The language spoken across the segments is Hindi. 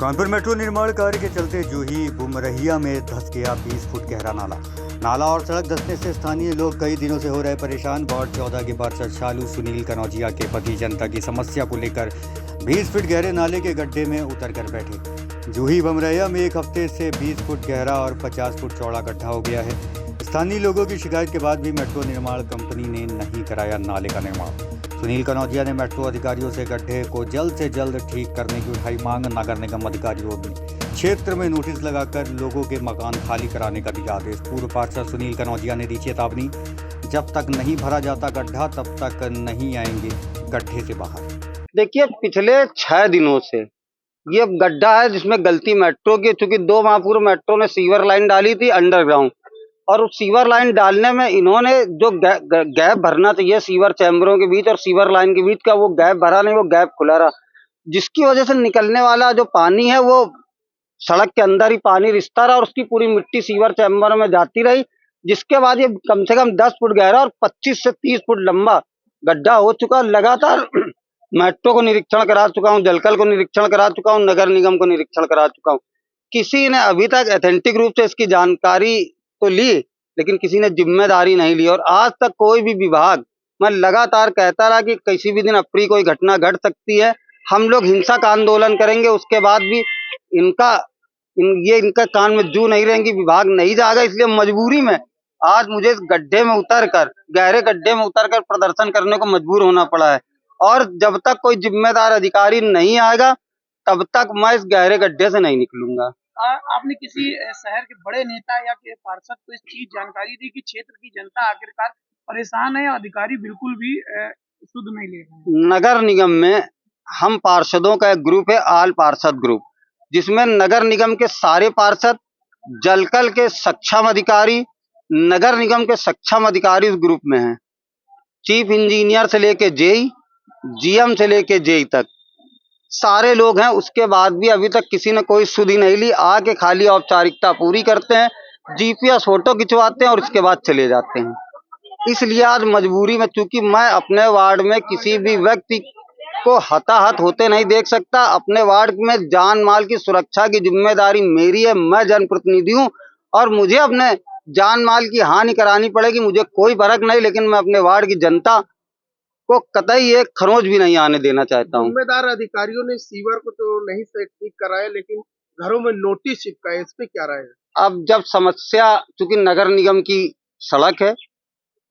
कानपुर मेट्रो निर्माण कार्य के चलते जूही बुमरहिया में धंस गया 20 फुट गहरा नाला और सड़क धंसने से स्थानीय लोग कई दिनों से हो रहे परेशान। वार्ड 14 के पार्षद शालू सुनील कनौजिया के पति जनता की समस्या को लेकर 20 फुट गहरे नाले के गड्ढे में उतर कर बैठे। जूही बुमरहिया में एक हफ्ते से 20 फुट गहरा और 50 फुट चौड़ा गड्ढा हो गया है। स्थानीय लोगों की शिकायत के बाद भी मेट्रो निर्माण कंपनी ने नहीं कराया नाले का निर्माण। सुनील कनौजिया ने मेट्रो अधिकारियों से गड्ढे को जल्द से जल्द ठीक करने की उठाई मांग। नगर निगम अधिकारियों ने क्षेत्र में नोटिस लगाकर लोगों के मकान खाली कराने का दिया आदेश। पूर्व पार्षद सुनील कनौजिया ने दी चेतावनी, जब तक नहीं भरा जाता गड्ढा तब तक नहीं आएंगे गड्ढे से बाहर। देखिए, पिछले 6 दिनों से ये गड्ढा है जिसमें गलती मेट्रो की, चूंकि 2 माह पूर्व मेट्रो ने सीवर लाइन डाली थी अंडरग्राउंड, और उस सीवर लाइन डालने में इन्होंने जो गैप भरना चाहिए सीवर चैम्बरों के बीच और सीवर लाइन के बीच का, वो गैप भरा नहीं, वो गैप खुला रहा, जिसकी वजह से निकलने वाला जो पानी है वो सड़क के अंदर ही पानी रिसता रहा और उसकी पूरी मिट्टी सीवर चैम्बर में जाती रही। जिसके बाद ये कम से कम 10 फुट गहरा और 25 से 30 फुट लंबा गड्ढा हो चुका। लगातार मेट्रो को निरीक्षण करा चुका हूँ, जलकल को निरीक्षण करा चुका हूँ, नगर निगम को निरीक्षण करा चुका हूँ। किसी ने अभी तक ऑथेंटिक रूप से इसकी जानकारी तो ली, लेकिन किसी ने जिम्मेदारी नहीं ली। और आज तक कोई भी विभाग, मैं लगातार कहता रहा कि किसी भी दिन अप्रिय कोई घटना घट सकती है, हम लोग हिंसक आंदोलन करेंगे, उसके बाद भी इनका कान में जू नहीं रहेंगी, विभाग नहीं जाएगा। इसलिए मजबूरी में आज मुझे इस गड्ढे में उतरकर, गहरे गड्ढे में उतरकर प्रदर्शन करने को मजबूर होना पड़ा है। और जब तक कोई जिम्मेदार अधिकारी नहीं आएगा तब तक मैं इस गहरे गड्ढे से नहीं निकलूंगा। आपने किसी शहर के बड़े नेता या के पार्षद को इस चीज जानकारी दी कि क्षेत्र की जनता आखिरकार परेशान है, अधिकारी बिल्कुल भी सुध नहीं ले रहे? नगर निगम में हम पार्षदों का एक ग्रुप है, आल पार्षद ग्रुप, जिसमें नगर निगम के सारे पार्षद, जलकल के सक्षम अधिकारी, नगर निगम के सक्षम अधिकारी इस ग्रुप में हैं। चीफ इंजीनियर से लेके जेई, जीएम से लेके जेई तक सारे लोग हैं। उसके बाद भी अभी तक किसी ने कोई सुधि नहीं ली। आके खाली औपचारिकता पूरी करते हैं, जीपीएस फोटो खिंचवाते हैं और उसके बाद चले जाते हैं। इसलिए आज मजबूरी में, चूंकि मैं अपने वार्ड में किसी भी व्यक्ति को हताहत होते नहीं देख सकता, अपने वार्ड में जान माल की सुरक्षा की जिम्मेदारी मेरी है। मैं जनप्रतिनिधि हूँ और मुझे अपने जान माल की हानि करानी पड़ेगी, मुझे कोई फर्क नहीं, लेकिन मैं अपने वार्ड की जनता को कतई एक खरोंच भी नहीं आने देना चाहता हूँ। जिम्मेदार अधिकारियों ने सीवर को तो नहीं से ठीक कराया, लेकिन घरों में नोटिस चिपकाए, इस पे क्या राय है? अब जब समस्या, चूंकि नगर निगम की सड़क है,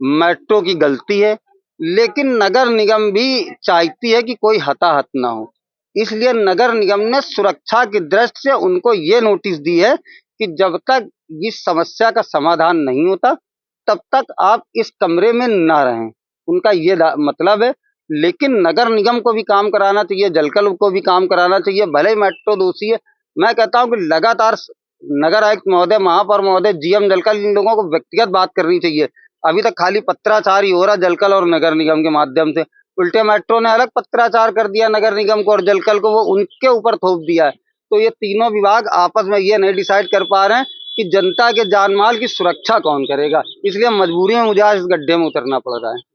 मेट्रो की गलती है, लेकिन नगर निगम भी चाहती है कि कोई हताहत ना हो। इसलिए नगर निगम ने सुरक्षा की दृष्टि से उनको ये नोटिस दी है कि जब तक इस समस्या का समाधान नहीं होता तब तक आप इस कमरे में ना रहें। उनका ये मतलब है। लेकिन नगर निगम को भी काम कराना चाहिए, जलकल को भी काम कराना चाहिए, भले ही मेट्रो दोषी है। मैं कहता हूं कि लगातार नगर आयुक्त महोदय, महापौर महोदय, जीएम जलकल, इन लोगों को व्यक्तिगत बात करनी चाहिए। अभी तक खाली पत्राचार ही हो रहा जलकल और नगर निगम के माध्यम से। उल्टे मेट्रो ने अलग पत्राचार कर दिया नगर निगम को और जलकल को वो उनके ऊपर थोप दिया है। तो ये तीनों विभाग आपस में ये नहीं डिसाइड कर पा रहे हैं कि जनता के जानमाल की सुरक्षा कौन करेगा। इसलिए मजबूरी में मुझे आज इस गड्ढे में उतरना पड़ रहा है।